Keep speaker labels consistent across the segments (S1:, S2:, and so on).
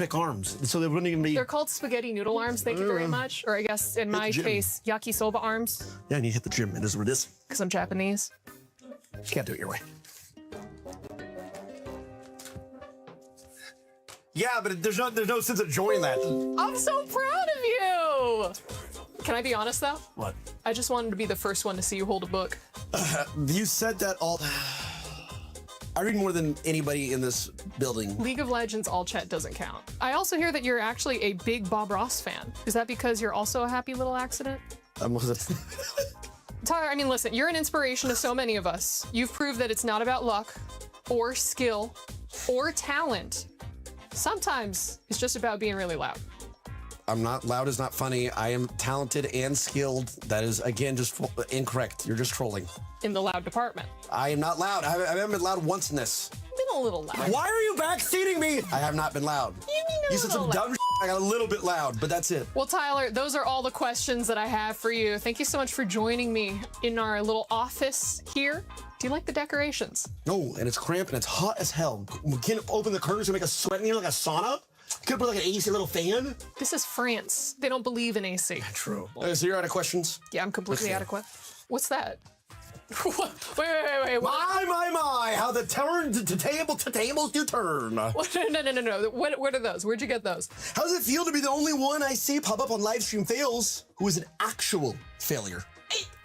S1: pick arms, so they wouldn't even be...
S2: They're called spaghetti noodle arms, thank you very much. Or I guess, in my case, yakisoba arms.
S1: Yeah, and you hit the gym, and this is what it is.
S2: Because I'm Japanese.
S1: You can't do it your way. Yeah, but there's no sense of enjoying that.
S2: I'm so proud of you! Can I be honest, though?
S1: What?
S2: I just wanted to be the first one to see you hold a book.
S1: You said that all... I read more than anybody in this building.
S2: League of Legends all chat doesn't count. I also hear that you're actually a big Bob Ross fan. Is that because you're also a happy little accident? Tyler, I mean, listen, you're an inspiration to so many of us. You've proved that it's not about luck or skill or talent. Sometimes it's just about being really loud.
S1: I'm not loud is not funny. I am talented and skilled. That is, again, just incorrect. You're just trolling.
S2: In the loud department.
S1: I am not loud. I haven't been loud once in this.
S2: You've been a little loud.
S1: Why are you backseating me? I have not been loud. You said some dumb shit. I got a little bit loud, but that's it.
S2: Well, Tyler, those are all the questions that I have for you. Thank you so much for joining me in our little office here. Do you like the decorations?
S1: No, and it's cramped and it's hot as hell. We can't open the curtains and make us sweat in here like a sauna. Could put like an AC little fan.
S2: This is France. They don't believe in AC.
S1: True. So you're out of questions?
S2: Yeah, I'm completely adequate. What's that? wait.
S1: My, how the tables do turn.
S2: No. What are those? Where'd you get those?
S1: How does it feel to be the only one I see pop up on livestream fails who is an actual failure?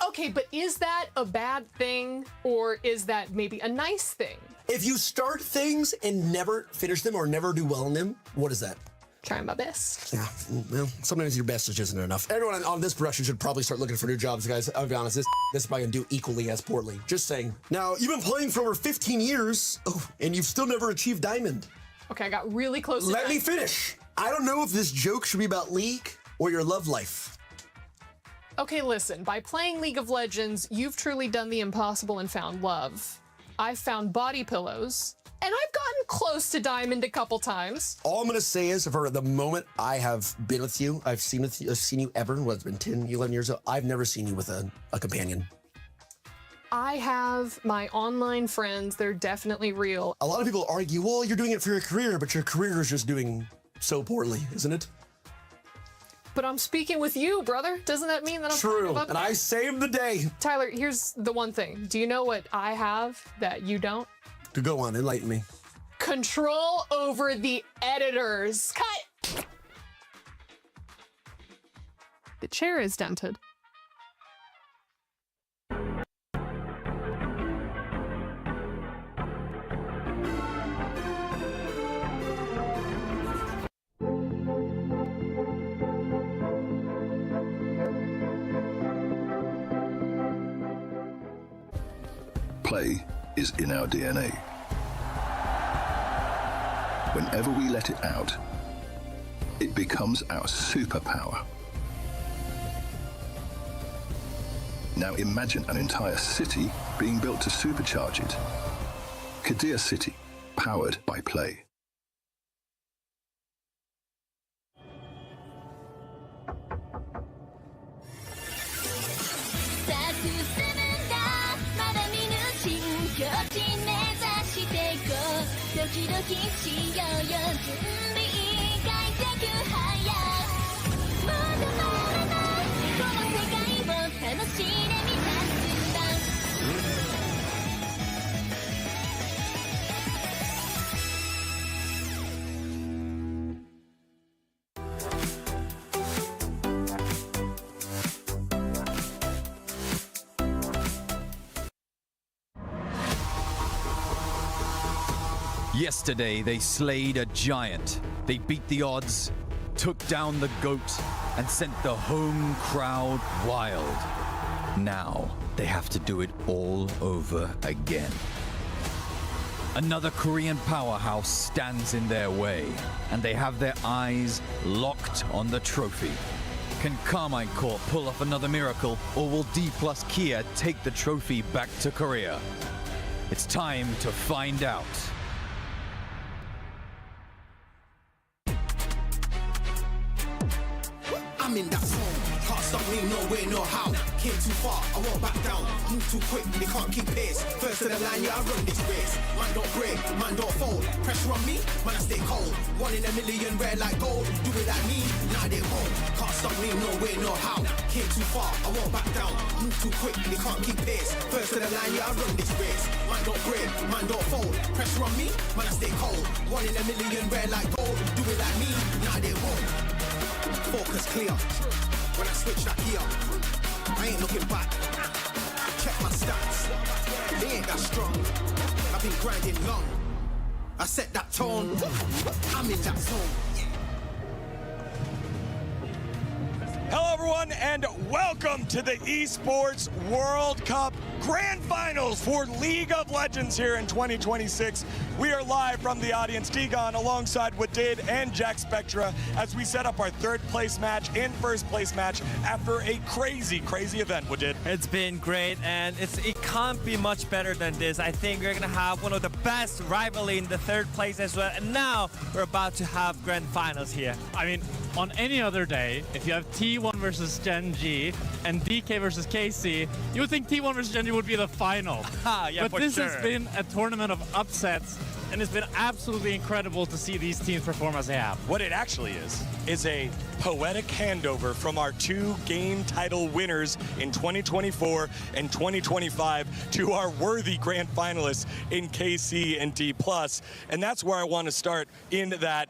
S2: Okay, but is that a bad thing or is that maybe a nice thing?
S1: If you start things and never finish them or never do well in them, what is that?
S2: Trying my best.
S1: Yeah, well, sometimes your best just isn't enough. Everyone on this production should probably start looking for new jobs, guys. I'll be honest, this is probably gonna do equally as poorly. Just saying. Now, you've been playing for over 15 years, and you've still never achieved diamond.
S2: Okay, I got really close to
S1: Let me finish. I don't know if this joke should be about League or your love life.
S2: Okay, listen, by playing League of Legends, you've truly done the impossible and found love. I've found body pillows, and I've gotten close to diamond a couple times.
S1: All I'm gonna say is, for the moment I have been with you, I've seen you ever, it's been 10, 11 years ago, I've never seen you with a companion.
S2: I have my online friends, they're definitely real.
S1: A lot of people argue, well, you're doing it for your career, but your career is just doing so poorly, isn't it?
S2: But I'm speaking with you, brother. Doesn't that mean that I'm
S1: true? And I saved the day.
S2: Tyler, here's the one thing. Do you know what I have that you don't?
S1: To go on, enlighten me.
S2: Control over the editors. Cut! The chair is dented.
S3: Play is in our DNA. Whenever we let it out, it becomes our superpower. Now imagine an entire city being built to supercharge it. Kadir City, powered by Play.
S4: Yesterday, they slayed a giant. They beat the odds, took down the goat, and sent the home crowd wild. Now, they have to do it all over again. Another Korean powerhouse stands in their way, and they have their eyes locked on the trophy. Can Carmine Corp pull off another miracle, or will D+ Kia take the trophy back to Korea? It's time to find out.
S5: I'm in that zone. Can't stop me, no way, no how. Came too far, I won't back down. Move too quick, they can't keep pace. First to the line, yeah, I run this race. Man don't break, man don't fold. Pressure on me, man I stay cold. 1 in a million, rare like gold. Do it like me, nah they won't. Can't stop me, no way, no how. Came too far, I won't back down. Move too quick, they can't keep pace. First to the line, yeah, I run this race. Man don't break, man don't fold. Pressure on me, man I stay cold. 1 in a million, rare like gold. Do it like me, nah they won't. Focus clear. When I switch that gear, I ain't looking back. Check my stats, they ain't that strong. I've been grinding long. I set that tone. I'm in that zone.
S6: Hello everyone and welcome to the Esports World Cup Grand Finals for League of Legends here in 2026. We are live from the audience, Degon alongside Wadid and Jack Spectra as we set up our third place match and first place match after a crazy event, Wadid.
S7: It's been great and it can't be much better than this. I think we're gonna have one of the best rivalry in the third place as well, and now we're about to have Grand Finals here.
S8: I mean, on any other day, if you have T1 versus GenG and DK versus KC, you would think T1 versus GenG would be the final.
S7: Yeah,
S8: but this has been a tournament of upsets, and it's been absolutely incredible to see these teams perform as they have.
S6: What it actually is a poetic handover from our 2 game title winners in 2024 and 2025 to our worthy grand finalists in KC and D+. And that's where I want to start in that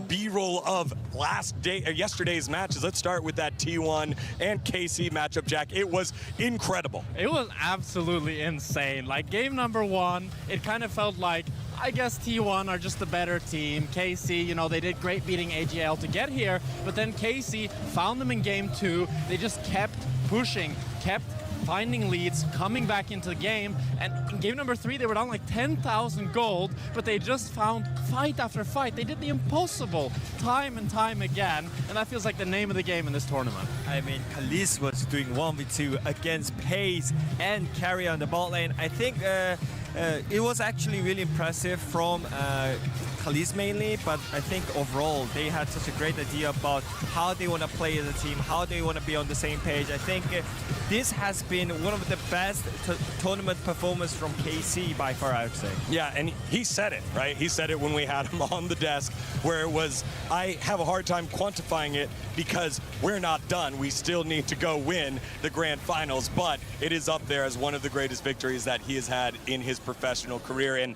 S6: B-roll of yesterday's matches. Let's start with that T1 and KC matchup, Jack. It was incredible.
S8: It was absolutely insane. Like game number 1, it kind of felt like, I guess T1 are just the better team. KC, you know, they did great beating AGL to get here, but then KC found them in game 2. They just kept pushing, kept finding leads, coming back into the game, and in game number 3 they were down like 10,000 gold, but they just found fight after fight. They did the impossible time and time again, and that feels like the name of the game in this tournament.
S7: I mean, Khalees was doing 1v2 against Pace and Carry on the bot lane. I think it was actually really impressive from Khalees mainly, but I think overall they had such a great idea about how they want to play as a team, how they want to be on the same page. I think this has been one of the best tournament performance from KC by far, I would say.
S6: Yeah, and he said it, right? He said it when we had him on the desk, where it was, I have a hard time quantifying it because we're not done. We still need to go win the grand finals, but it is up there as one of the greatest victories that he has had in his professional career. And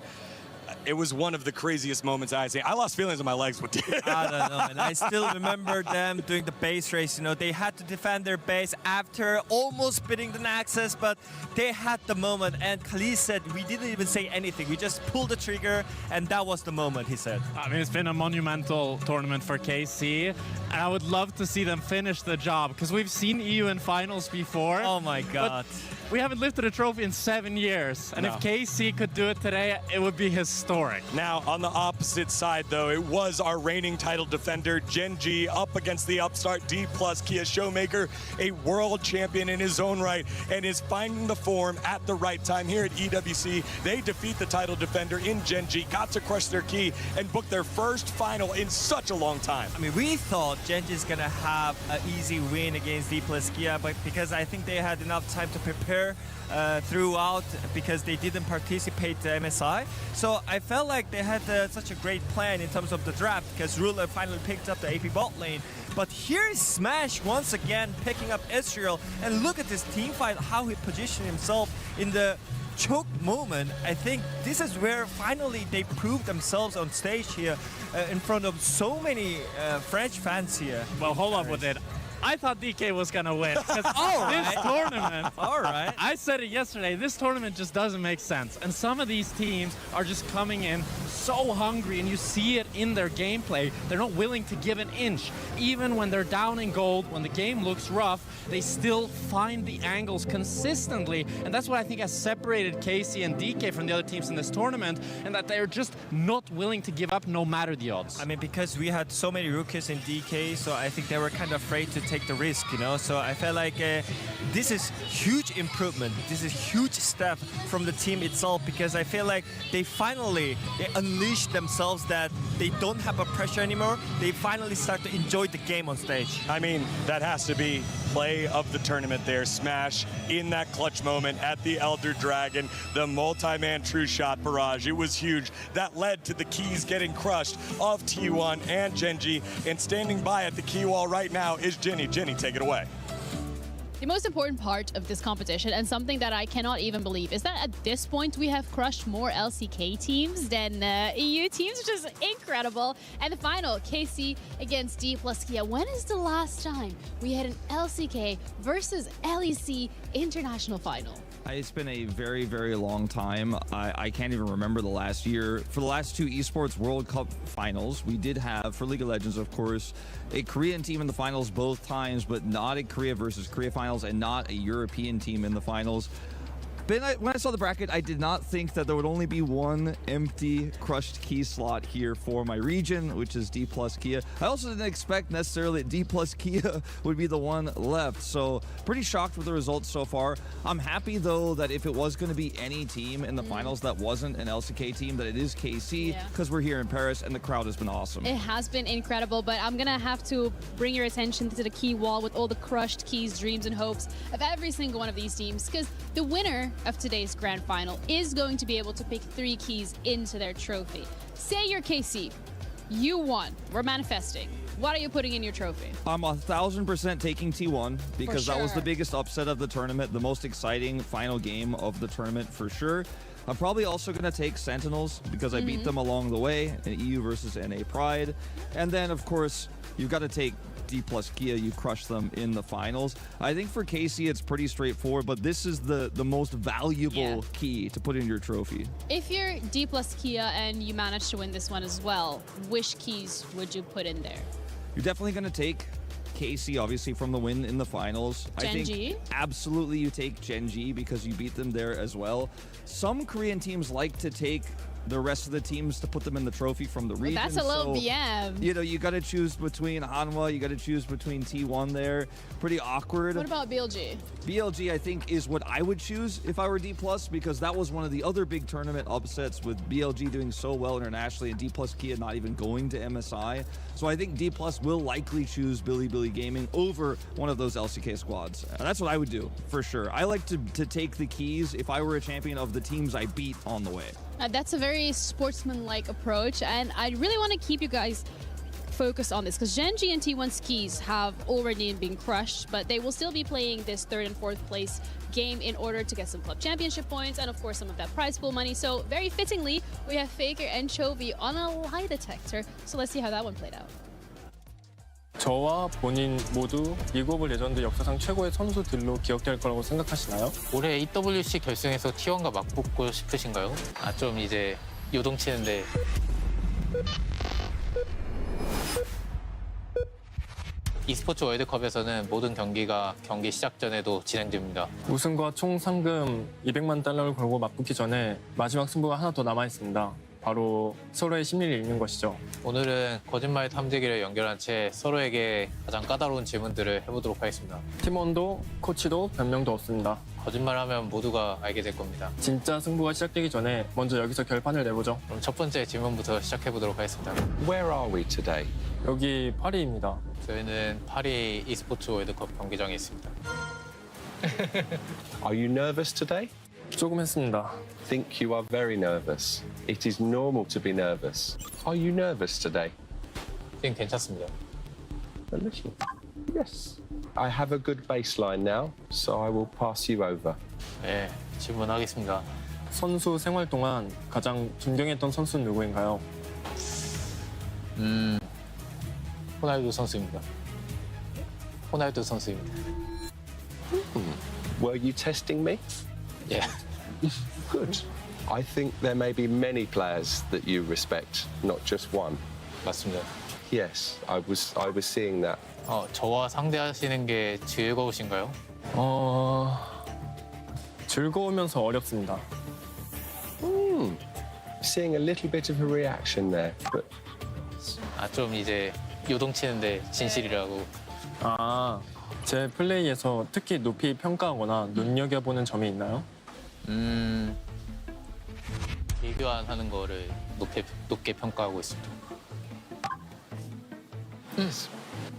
S6: it was one of the craziest moments I've seen. I lost feelings in my legs with it.
S7: I don't know, and I still remember them doing the base race. You know, they had to defend their base after almost beating the Nexus, but they had the moment. And Khalees said, we didn't even say anything. We just pulled the trigger, and that was the moment, he said.
S8: I mean, it's been a monumental tournament for KC, and I would love to see them finish the job, because we've seen EU in finals before.
S7: Oh my God.
S8: We haven't lifted a trophy in 7 years, and if KC could do it today, it would be historic.
S6: Now, on the opposite side, though, it was our reigning title defender, GenG, up against the upstart D+ Kia Showmaker, a world champion in his own right, and is finding the form at the right time here at EWC. They defeat the title defender in GenG, got to crush their key, and book their first final in such a long time.
S7: I mean, we thought GenG is going to have an easy win against D+ Kia, but because I think they had enough time to prepare throughout, because they didn't participate to MSI. So I felt like they had such a great plan in terms of the draft, because Ruler finally picked up the AP bot lane. But here is Smash once again picking up Israel, and look at this team fight, how he positioned himself in the choke moment. I think this is where finally they proved themselves on stage here in front of so many French fans here.
S8: Well, hold up with it. I thought DK was gonna win. This tournament, I said it yesterday, this tournament just doesn't make sense. And some of these teams are just coming in so hungry, and you see it in their gameplay. They're not willing to give an inch. Even when they're down in gold, when the game looks rough, they still find the angles consistently. And that's what I think has separated KC and DK from the other teams in this tournament, and that they're just not willing to give up no matter the odds.
S7: I mean, because we had so many rookies in DK, so I think they were kind of afraid to take the risk, you know. So I felt like this is huge improvement. This is huge step from the team itself because I feel like they finally unleashed themselves that they don't have a pressure anymore. They finally start to enjoy the game on stage.
S6: I mean, that has to be play of the tournament there. Smash in that clutch moment at the Elder Dragon, the multi-man true shot barrage. It was huge. That led to the keys getting crushed of T1 and GenG. And standing by at the key wall right now is Jenny. Jenny, take it away.
S9: The most important part of this competition, and something that I cannot even believe, is that at this point we have crushed more LCK teams than EU teams, which is incredible. And the final, KC against Dප්A. When is the last time we had an LCK versus LEC international final?
S10: It's been a very, very long time. I can't even remember the last year. For the last two Esports World Cup finals, we did have, for League of Legends, of course, a Korean team in the finals both times, but not a Korea versus Korea finals and not a European team in the finals. When I saw the bracket, I did not think that there would only be one empty crushed key slot here for my region, which is Dප්A. I also didn't expect necessarily that Dප්A would be the one left. So pretty shocked with the results so far. I'm happy though that if it was going to be any team in the finals that wasn't an LCK team, that it is KC, because we're here in Paris and the crowd has been awesome.
S9: It has been incredible, but I'm gonna have to bring your attention to the key wall with all the crushed keys, dreams, and hopes of every single one of these teams, because the winner of today's grand final is going to be able to pick 3 keys into their trophy. Say you're KC, you won, we're manifesting. What are you putting in your trophy?
S10: I'm 1,000% taking T1 because that was the
S9: sure.
S10: biggest upset of the tournament, the most exciting final game of the tournament for sure. I'm probably also going to take Sentinels because I beat them along the way in EU versus NA Pride. And then, of course, you've got to take Dප්A. You crush them in the finals. I think for KC, it's pretty straightforward, but this is the most valuable key to put in your trophy.
S9: If you're Dප්A and you manage to win this one as well, which keys would you put in there?
S10: You're definitely going to take KC, obviously, from the win in the finals. I think
S9: GenG?
S10: absolutely you take GenG because you beat them there as well. Some Korean teams like to take the rest of the teams to put them in the trophy from the region.
S9: That's a little
S10: so,
S9: BM.
S10: You know, you got to choose between Hanwha, you got to choose between T1 there. Pretty awkward.
S9: What about BLG?
S10: BLG, I think, is what I would choose if I were D+, because that was one of the other big tournament upsets with BLG doing so well internationally and Dප්A not even going to MSI. So I think D+ will likely choose Bilibili Gaming over one of those LCK squads. And that's what I would do, for sure. I like to take the keys if I were a champion of the teams I beat on the way.
S9: That's a very sportsman-like approach, and I really want to keep you guys focused on this because GenG and T1 skis have already been crushed, but they will still be playing this 3rd and 4th place game in order to get some club championship points and of course some of that prize pool money. So very fittingly, we have Faker and Chovy on a lie detector. So let's see how that one played out.
S11: 저와 본인 모두 리그 레전드 역사상 최고의 선수들로 기억될 거라고 생각하시나요?
S12: 올해 EWC 결승에서 T1과 맞붙고 싶으신가요? 좀 이제 요동치는데. e스포츠 월드컵에서는 모든 경기가 경기 시작 전에도 진행됩니다.
S11: 우승과 총 상금 200만 달러를 걸고 맞붙기 전에 마지막 승부가 하나 더 남아 있습니다. 바로 서로의 심리를 읽는 것이죠.
S12: 오늘은 거짓말 탐지기를 연결한 채 서로에게 가장 까다로운 질문들을 해보도록 하겠습니다.
S11: 팀원도 코치도 변명도 없습니다.
S12: 거짓말하면 모두가 알게 될 겁니다.
S11: 진짜 승부가 시작되기 전에 먼저 여기서 결판을 내보죠.
S12: 그럼 첫 번째 질문부터 시작해보도록 하겠습니다.
S13: Where are we today?
S11: 여기 파리입니다.
S12: 저희는 파리 e스포츠 월드컵 경기장에 있습니다.
S13: Are you nervous today?
S11: 조금 했습니다.
S13: Think you are very nervous. It is normal to be nervous. Are you nervous today?
S12: 괜찮습니다.
S13: A little. Yes. I have a good baseline now, so I will pass you over.
S12: 네, 질문하겠습니다.
S11: 선수 생활 동안 가장 존경했던 선수는 누구인가요?
S12: 호날두 선수입니다. 호날두 선수입니다.
S13: Were you testing me?
S12: Yeah.
S13: Good. I think there may be many players that you respect, not just one.
S12: 맞습니다.
S13: Yes, I was seeing that.
S12: 저와 상대하시는 게 즐거우신가요?
S11: 즐거우면서 어렵습니다.
S13: Seeing a little bit of a reaction there, but
S12: 좀 이제 요동치는데 진실이라고.
S11: 아, 제 플레이에서 특히 높이 평가하거나 눈여겨보는 점이 있나요?
S12: 비교하는 거를 높게 평가하고 있습니다.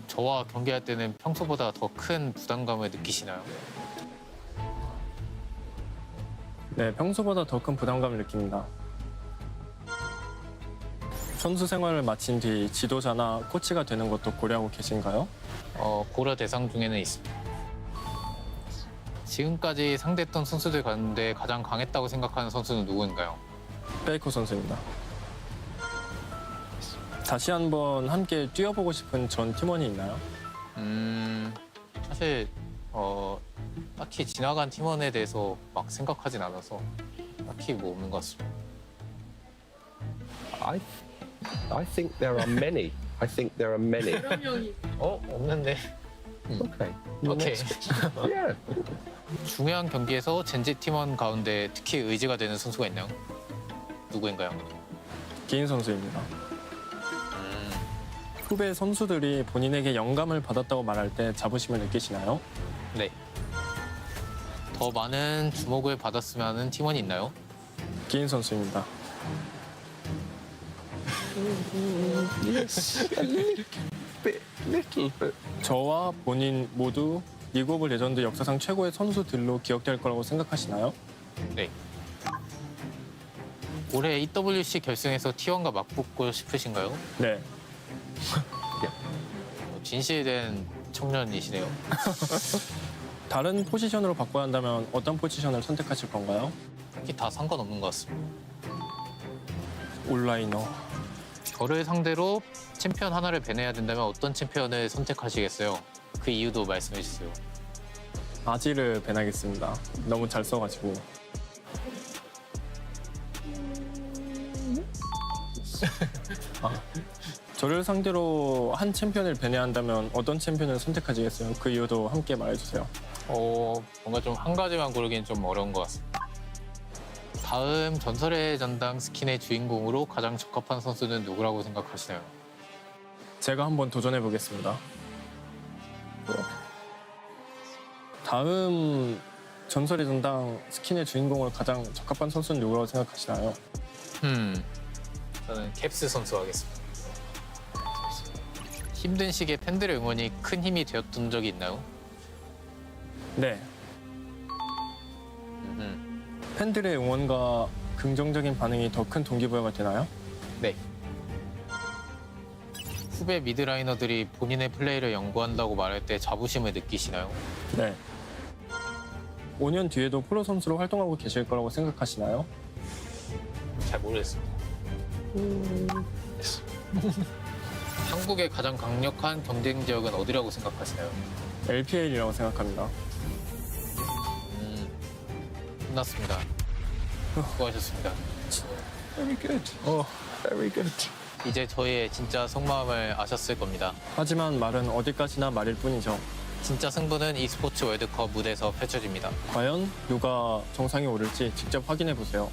S12: 저와 경기할 때는 평소보다 더 큰 부담감을 느끼시나요?
S11: 네, 평소보다 더 큰 부담감을 느낍니다. 선수 생활을 마친 뒤 지도자나 코치가 되는 것도 고려하고 계신가요?
S12: 고려 대상 중에는 있습니다. 지금까지 상대했던 선수들 가운데 가장 강했다고 생각하는 선수는 누구인가요?
S11: 페이커 선수입니다. 다시 한번 함께 뛰어보고 싶은 전 팀원이 있나요?
S12: 사실 딱히 지나간 팀원에 대해서 막 생각하진 않아서 딱히 뭐 없는 것 같습니다.
S13: I think there are many. I think there are many.
S12: 없는데.
S13: Okay.
S12: 오케이.
S13: Yeah.
S12: 중요한 경기에서 젠지 팀원 가운데 특히 의지가 되는 선수가 있나요? 누구인가요?
S11: 기인 선수입니다. 후배 선수들이 본인에게 영감을 받았다고 말할 때 자부심을 느끼시나요?
S12: 네. 더 많은 주목을 받았으면 하는 팀원이 있나요?
S11: 기인 선수입니다.
S13: Little bit.
S11: 저와 본인 모두 리그 오브 레전드 역사상 최고의 선수들로 기억될 거라고 생각하시나요?
S12: 네. 올해 EWC 결승에서 T1과 맞붙고 싶으신가요?
S11: 네.
S12: 진실된 청년이시네요.
S11: 다른 포지션으로 바꿔야 한다면 어떤 포지션을 선택하실 건가요?
S12: 특히 다 상관없는 것 같습니다.
S11: 온라이너.
S12: 저를 상대로 챔피언 하나를 배내야 된다면 어떤 챔피언을 선택하시겠어요? 그 이유도 말씀해 주세요.
S11: 아지를 배나겠습니다. 너무 잘 써가지고. 저를 상대로 한 챔피언을 배내야 한다면 어떤 챔피언을 선택하시겠어요? 그 이유도 함께 말해주세요.
S12: 뭔가 좀 한 가지만 고르기는 좀 어려운 것 같습니다. 다음 전설의 전당 스킨의 주인공으로 가장 적합한 선수는 누구라고 생각하시나요?
S11: 제가 한번 도전해 보겠습니다. 다음 전설의 전당 스킨의 주인공으로 가장 적합한 선수는 누구라고 생각하시나요?
S12: 저는 캡스 선수 하겠습니다. 힘든 시기에 팬들의 응원이 큰 힘이 되었던 적이 있나요?
S11: 네. 팬들의 응원과 긍정적인 반응이 더 큰 동기부여가 되나요?
S12: 네. 후배 미드라이너들이 본인의 플레이를 연구한다고 말할 때 자부심을 느끼시나요?
S11: 네. 5년 뒤에도 프로 선수로 활동하고 계실 거라고 생각하시나요?
S12: 잘 모르겠습니다. 한국의 가장 강력한 경쟁 지역은 어디라고 생각하시나요?
S11: LPL이라고 생각합니다.
S12: 끝났습니다. 수고하셨습니다.
S13: Very good. Very good.
S12: 이제 저희의 진짜 속마음을 아셨을 겁니다.
S11: 하지만 말은 어디까지나 말일 뿐이죠.
S12: 진짜 승부는 e스포츠 월드컵 무대에서 펼쳐집니다.
S11: 과연 누가 정상에 오를지 직접 확인해 보세요.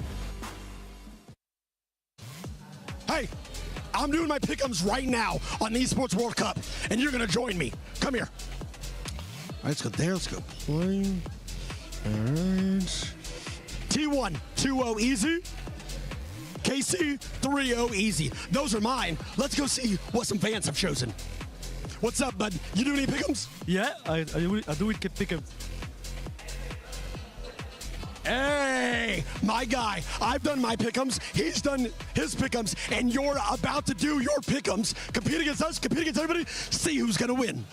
S1: Hey, I'm doing my pick'ems right now on the Esports World Cup, and you're gonna join me. Come here. All right, let's go there. Let's go play. All right. T1, 2-0 easy. KC, 3-0 easy. Those are mine. Let's go see what some fans have chosen. What's up, bud? You do any pick'ems?
S14: Yeah, I do it pick'ems.
S1: Hey, my guy, I've done my pick'ems, he's done his pick'ems, and you're about to do your pick'ems. Compete against us, compete against everybody, see who's gonna win.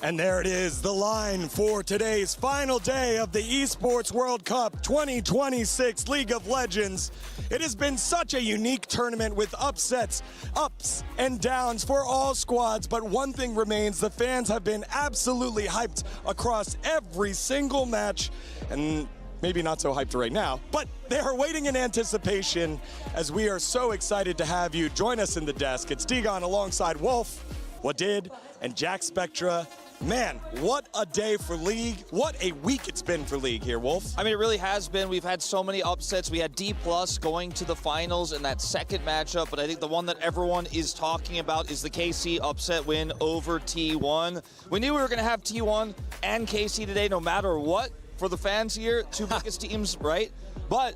S6: And there it is, the line for today's final day of the Esports World Cup 2026 League of Legends. It has been such a unique tournament with upsets, ups and downs for all squads, but one thing remains, the fans have been absolutely hyped across every single match, and maybe not so hyped right now, but they are waiting in anticipation as we are so excited to have you join us in the desk. It's Dgår alongside Wolf, Wadid, and Jack Spectra. Man, what a day for League. What a week it's been for League here, Wolf.
S10: I mean, it really has been. We've had so many upsets. We had D+ going to the finals in that second matchup, but I think the one that everyone is talking about is the KC upset win over T1. We knew we were going to have T1 and KC today no matter what for the fans here. Two biggest teams, right? But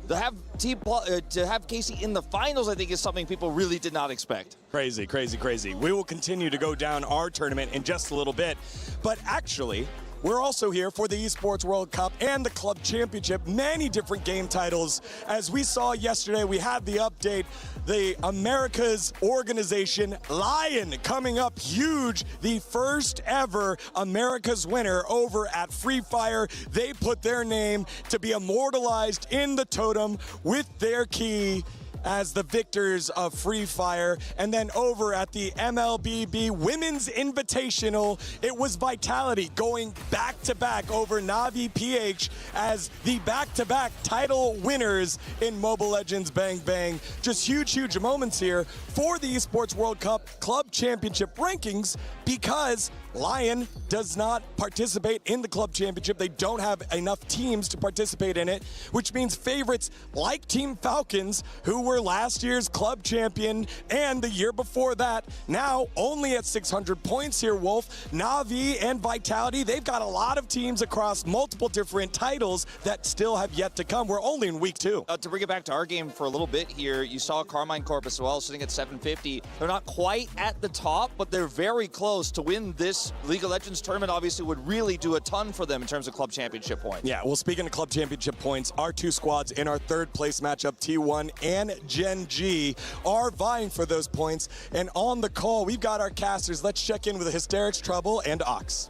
S10: to have KC in the finals, I think, is something people really did not expect.
S6: Crazy, crazy, crazy. We will continue to go down our tournament in just a little bit. But actually, we're also here for the Esports World Cup and the Club Championship, many different game titles. As we saw yesterday, we had the update, the America's organization, Lion, coming up huge, the first ever America's winner over at Free Fire. They put their name to be immortalized in the totem with their key as the victors of Free Fire. And then over at the MLBB Women's Invitational, it was Vitality going back-to-back over Na'Vi PH as the back-to-back title winners in Mobile Legends Bang Bang. Just huge, huge moments here for the Esports World Cup Club Championship rankings because Lion does not participate in the Club Championship. They don't have enough teams to participate in it, which means favorites like Team Falcons, who were last year's club champion and the year before that, now only at 600 points here, Wolf. Na'Vi and Vitality, they've got a lot of teams across multiple different titles that still have yet to come. We're only in week 2.
S10: To bring it back to our game for a little bit here, you saw Carmine Corp as well, sitting at 750. They're not quite at the top, but they're very close to win this League of Legends tournament. Obviously would really do a ton for them in terms of club championship points.
S6: Yeah, well, speaking of club championship points, our two squads in our third place matchup, T1 and GenG, are vying for those points. And on the call, we've got our casters. Let's check in with Hysterics, Trouble, and Ox.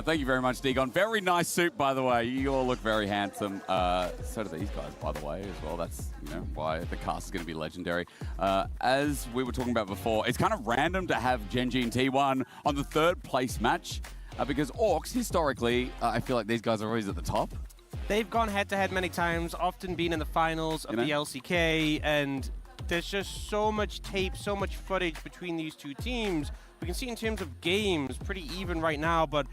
S15: Thank you very much, Dgår. Very nice suit, by the way. You all look very handsome. So do these guys, by the way, as well. That's why the cast is going to be legendary. As we were talking about before, it's kind of random to have GenG and T1 on the third place match because Orcs, historically, I feel like these guys are always at the top.
S16: They've gone head-to-head many times, often been in the finals of the LCK, and there's just so much tape, so much footage between these two teams. We can see in terms of games, pretty even right now, but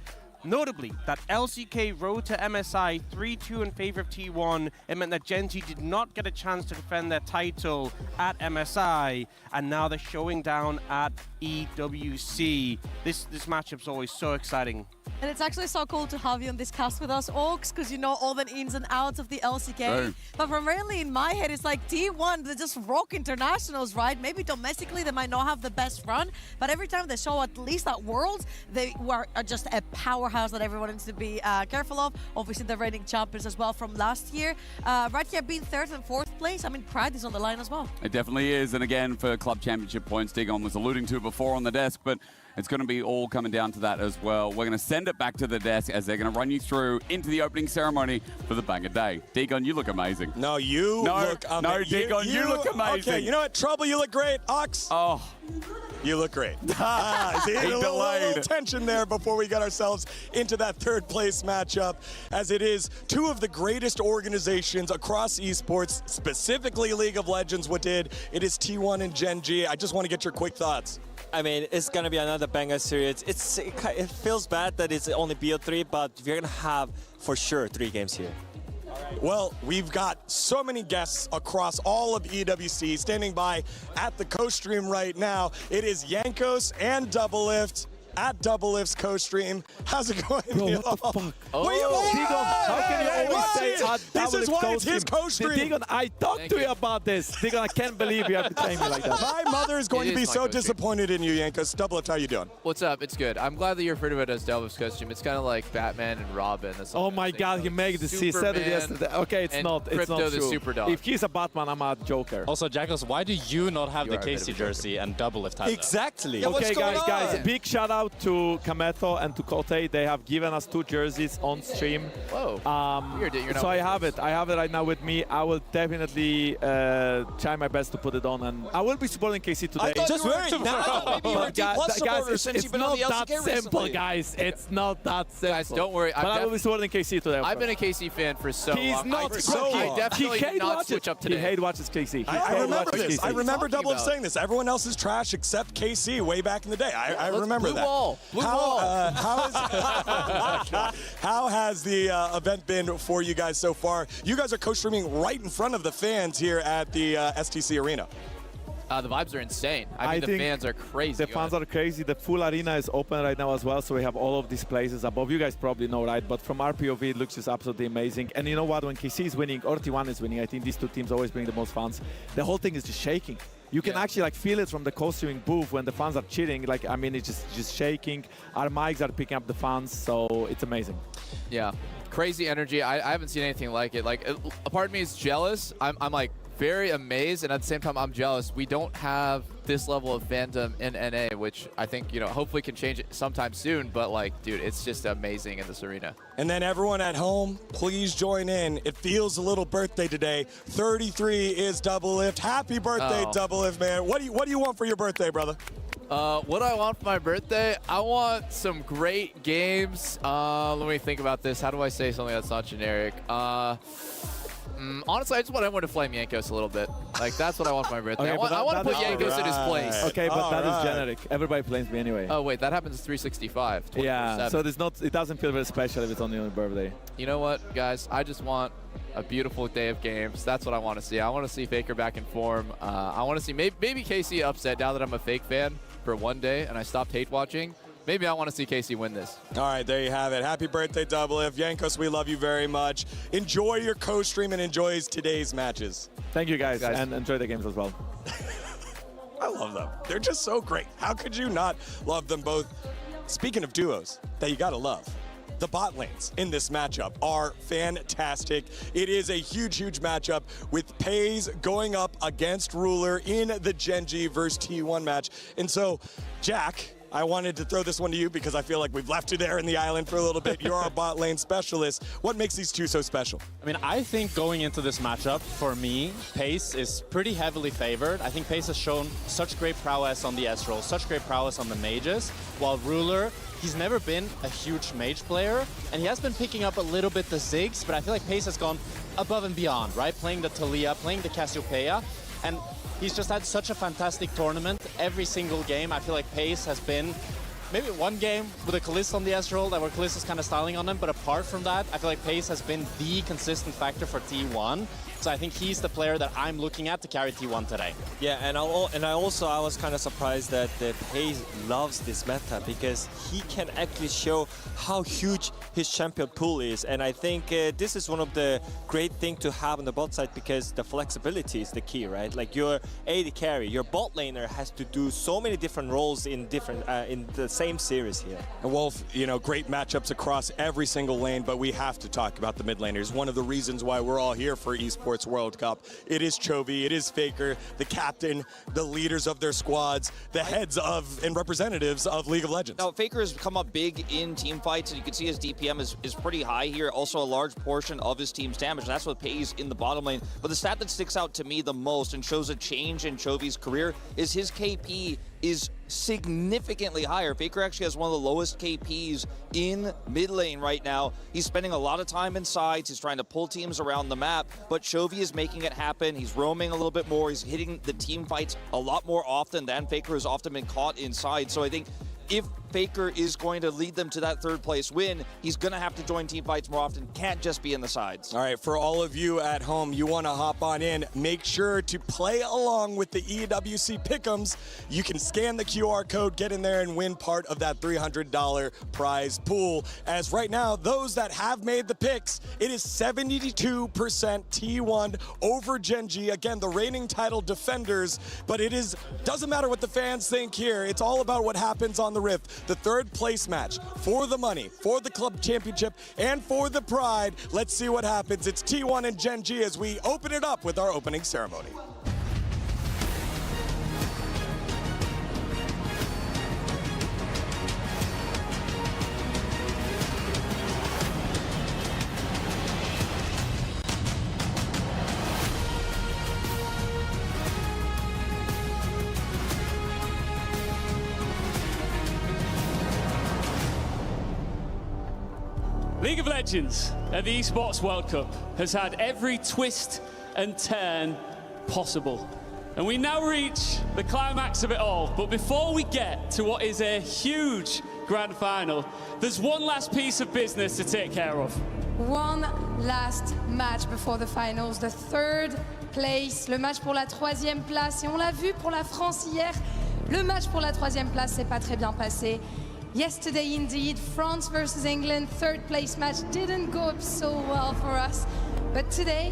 S16: notably, that LCK road to MSI 3-2 in favor of T1, it meant that GenG did not get a chance to defend their title at MSI, and now they're showing down at EWC. This matchup's always so exciting.
S17: And it's actually so cool to have you on this cast with us, Orcs, because you know all the ins and outs of the LCK.
S15: Right.
S17: But primarily in my head, it's like T1, they just rock internationals, right? Maybe domestically they might not have the best run, but every time they show at least at Worlds, they are just a powerhouse that everyone needs to be careful of. Obviously, the reigning champions as well from last year. Right here, being third and fourth place, I mean, pride is on the line as well.
S15: It definitely is. And again, for club championship points, Dgår was alluding to before on the desk, but it's going to be all coming down to that as well. We're going to send it back to the desk as they're going to run you through into the opening ceremony for the Banger Day. Dgår, you look amazing.
S6: No, you look amazing.
S15: No, Dgår, you look amazing.
S6: Okay, you know what? Trouble, you look great. Ox.
S15: Oh.
S6: You look great. See, a little tension there before we got ourselves into that third place matchup, as it is two of the greatest organizations across esports, specifically League of Legends. What did? It is T1 and GenG. I just want to get your quick thoughts.
S18: I mean, it's going to be another banger series. It feels bad that it's only BO3, but we're going to have, for sure, 3 games here.
S6: Well, we've got so many guests across all of EWC standing by at the co-stream right now. It is Yankos and Double Lift at Double Lift's co-stream. How's it going?
S14: Bro, what the fuck?
S19: Dgår, how can you always say at
S6: This is why it's his co-stream.
S19: Dgår, I talked to you about this. Dgår, I can't believe you have betrayed me like that.
S6: My mother is going to be so disappointed in you, Yankos. Double Lift, how you doing?
S20: What's up? It's good. I'm glad that you're referring to it as Double Lift's costume. It's kind of like Batman and Robin.
S19: Oh my God, he made this. He said it yesterday. Okay, it's not. It's not
S20: the
S19: true.
S20: Super Dog.
S19: If he's a Batman, I'm a Joker.
S21: Also, Jackals, why do you not have the KC jersey and Double Lift hat?
S18: Exactly.
S19: Okay, guys, big shout out out to Kameto and to Kote. They have given us 2 jerseys on stream.
S20: Whoa. You're not
S19: so I have it. I have it right now with me. I will definitely try my best to put it on, and I will be supporting KC today.
S18: Just wearing it now. Maybe you were a D+ supporter since you've been on the LCK
S19: recently. It's not that simple, guys. It's not that simple.
S20: Guys, don't worry.
S19: But I will be supporting KC today.
S20: I've been a KC fan for so long.
S19: He's not
S20: I definitely did not switch up today.
S19: He hate watches KC.
S6: I remember this. I remember Double F saying this. Everyone else is trash except KC way back in the day. I remember that.
S20: Blue wall.
S6: How has the event been for you guys so far? You guys are co-streaming right in front of the fans here at the STC Arena.
S20: The vibes are insane. I mean, the fans are crazy.
S19: The fans are crazy. The full arena is open right now as well, so we have all of these places above. You guys probably know, right? But from our POV, it looks just absolutely amazing. And you know what? When KC is winning or T1 is winning, I think these 2 teams always bring the most fans. The whole thing is just shaking. You can actually like feel it from the co-streaming booth when the fans are cheering. Like, I mean, it's just shaking. Our mics are picking up the fans, so it's amazing.
S20: Yeah, crazy energy. I haven't seen anything like it. Like, a part of me is jealous. I'm like very amazed, and at the same time, I'm jealous. We don't have this level of fandom in NA, which I think, you know, hopefully can change it sometime soon. But like, dude, it's just amazing in this arena.
S6: And then everyone at home, please join in. It feels a little birthday today. 33 is Double Lift. Happy birthday, Double Lift, man. What do you want for your birthday, brother?
S20: What do I want for my birthday? I want some great games. Let me think about this. How do I say something that's not generic? Honestly, I just want everyone to flame Jankos a little bit. Like, that's what I want for my birthday.
S19: Okay,
S20: I want to put Jankos in his place.
S19: Okay, but that is generic. Everybody blames me anyway.
S20: Oh, wait, that happens 365.
S19: Yeah, so it doesn't feel very special if it's on your birthday.
S20: You know what, guys? I just want a beautiful day of games. That's what I want to see. I want to see Faker back in form. I want to see maybe KC upset now that I'm a fake fan for one day and I stopped hate watching. Maybe I want to see KC win this.
S6: All right, there you have it. Happy birthday, Double F. Jankos, we love you very much. Enjoy your co-stream and enjoy today's matches.
S19: Thank you, guys, and enjoy the games as well.
S6: I love them. They're just so great. How could you not love them both? Speaking of duos that you got to love, the bot lanes in this matchup are fantastic. It is a huge, huge matchup with Pays going up against Ruler in the GenG versus T1 match. And so, Jack, I wanted to throw this one to you because I feel like we've left you there in the island for a little bit. You're our bot lane specialist. What makes these two so special?
S8: I mean, I think going into this matchup, for me, Pace is pretty heavily favored. I think Pace has shown such great prowess on the S-roll, such great prowess on the mages, while Ruler, he's never been a huge mage player, and he has been picking up a little bit the Ziggs, but I feel like Pace has gone above and beyond, right? Playing the Taliyah, playing the Cassiopeia, and he's just had such a fantastic tournament. Every single game, I feel like Pace has been maybe one game with a Kalista on the S-roll that where Kalista's kind of styling on him, but apart from that, I feel like Pace has been the consistent factor for T1. So I think he's the player that I'm looking at to carry T1 today.
S18: Yeah, and I was kind of surprised that Pace loves this meta because he can actually show how huge his champion pool is, and I think this is one of the great things to have on the bot side because the flexibility is the key, right? Like your AD carry, your bot laner has to do so many different roles in the same series here.
S6: And Wolf, you know, great matchups across every single lane, but we have to talk about the mid laners. One of the reasons why we're all here for Esports World Cup. It is Chovy, it is Faker, the captain, the leaders of their squads, the heads of and representatives of League of Legends.
S10: Now, Faker has come up big in team fights, and you can see his DPM is pretty high here. Also, a large portion of his team's damage, and that's what pays in the bottom lane. But the stat that sticks out to me the most and shows a change in Chovy's career is his KP is significantly higher. Faker actually has one of the lowest KPs in mid lane right now. He's spending a lot of time in sides. He's trying to pull teams around the map, but Chovy is making it happen. He's roaming a little bit more. He's hitting the team fights a lot more often than Faker has often been caught inside. So I think if Faker is going to lead them to that third place win, he's going to have to join team fights more often. Can't just be in the sides.
S6: All right, for all of you at home, you want to hop on in, make sure to play along with the EWC Pick'ems. You can scan the QR code, get in there and win part of that $300 prize pool. As right now, those that have made the picks, it is 72% T1 over GenG. Again, the reigning title defenders, but it doesn't matter what the fans think here. It's all about what happens on the Rift. The third place match for the money, for the club championship, and for the pride. Let's see what happens. It's T1 and GenG as we open it up with our opening ceremony.
S21: League of Legends at the Esports World Cup has had every twist and turn possible. And we now reach the climax of it all. But before we get to what is a huge grand final, there's one last piece of business to take care of.
S22: One last match before the finals, the third place, le match pour la troisième place. Et on l'a vu pour la France hier, le match pour la troisième place s'est pas très bien passé. Yesterday indeed, France versus England, third place match didn't go up so well for us. But today,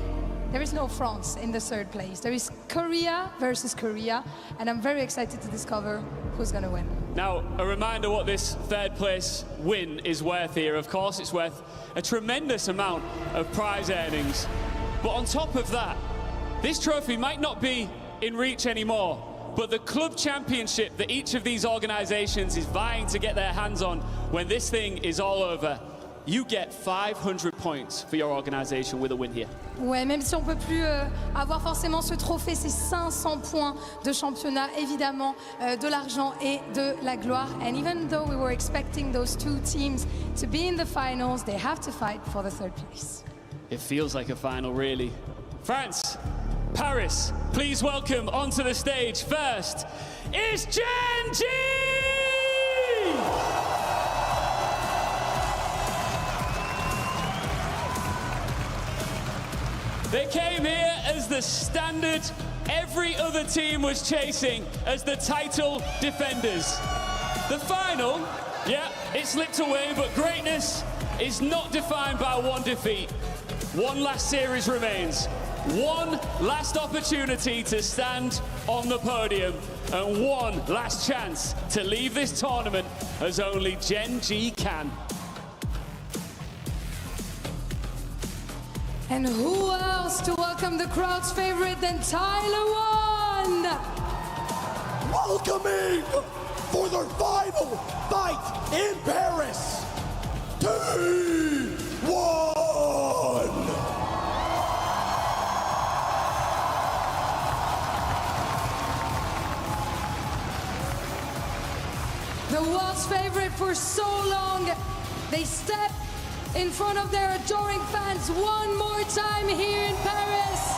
S22: there is no France in the third place. There is Korea versus Korea, and I'm very excited to discover who's going to win.
S21: Now, a reminder what this third place win is worth here. Of course, it's worth a tremendous amount of prize earnings. But on top of that, this trophy might not be in reach anymore, but the club championship that each of these organizations is vying to get their hands on when this thing is all over, you get 500 points for your organization with a win here.
S22: Ouais, même si on peut plus avoir forcément ce trophée, c'est 500 points de championnat, évidemment, de l'argent et de la gloire. And even though we were expecting those two teams to be in the finals, they have to fight for the third place.
S21: It feels like a final, really. France, Paris, please welcome onto the stage first is GenG! They came here as the standard every other team was chasing as the title defenders. The final, yeah, it slipped away, but greatness is not defined by one defeat. One last series remains. One last opportunity to stand on the podium and one last chance to leave this tournament as only GenG can.
S22: And who else to welcome the crowd's favorite than Tyler One?
S1: Welcoming for their final fight in Paris, T1!
S22: The world's favorite for so long, they step in front of their adoring fans one more time here in Paris.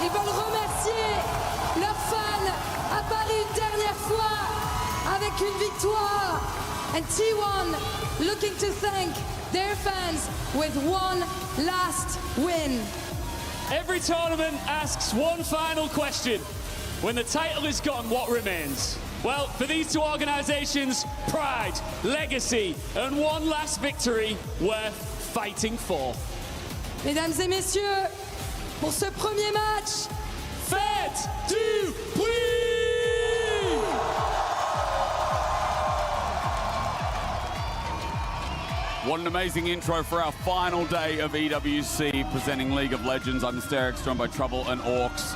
S22: Ils veulent remercier leurs fans à Paris une dernière fois avec une victoire. And T1 looking to thank their fans with one last win.
S21: Every tournament asks one final question. When the title is gone, what remains? Well, for these two organizations, pride, legacy, and one last victory worth fighting for.
S22: Mesdames et messieurs, pour ce premier match,
S21: faites du bruit!
S15: What an amazing intro for our final day of EWC presenting League of Legends. I'm Mysterix, joined by Trouble and Orcs.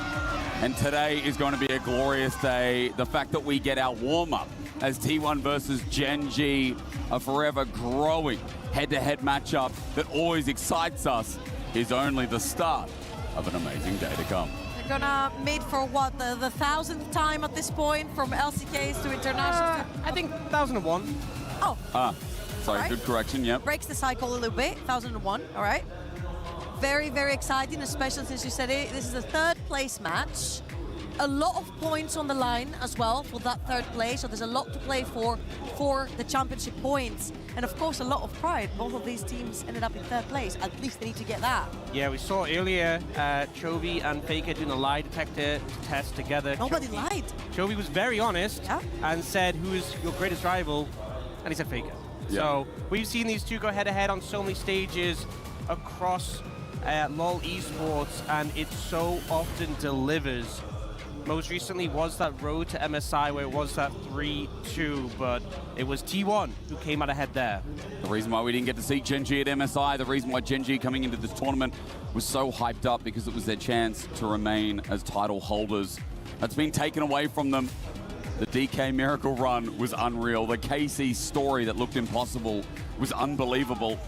S15: And today is going to be a glorious day. The fact that we get our warm-up as T1 versus GenG, a forever growing head-to-head matchup that always excites us, is only the start of an amazing day to come.
S17: They're gonna meet for what, the 1,000th time at this point, from LCKs to internationals?
S16: I think 1,001.
S17: Oh.
S15: Sorry,
S17: right.
S15: Good correction, yep.
S17: Breaks the cycle a little bit, 1,001, all right. Very, very exciting, especially since you said it. This is a third place match. A lot of points on the line as well for that third place, so there's a lot to play for the championship points. And of course, a lot of pride. Both of these teams ended up in third place. At least they need to get that.
S16: Yeah, we saw earlier Chovy and Faker doing a lie detector test together.
S17: Nobody lied.
S16: Chovy was very honest and said, who is your greatest rival? And he said Faker.
S15: Yeah.
S16: So we've seen these two go head-to-head on so many stages across LoL Esports, and it so often delivers. Most recently was that road to MSI where it was that 3-2, but it was T1 who came out ahead there.
S15: The reason why we didn't get to see GenG at MSI, the reason why GenG coming into this tournament was so hyped up, because it was their chance to remain as title holders. That's been taken away from them. The DK Miracle run was unreal. The KC story that looked impossible was unbelievable.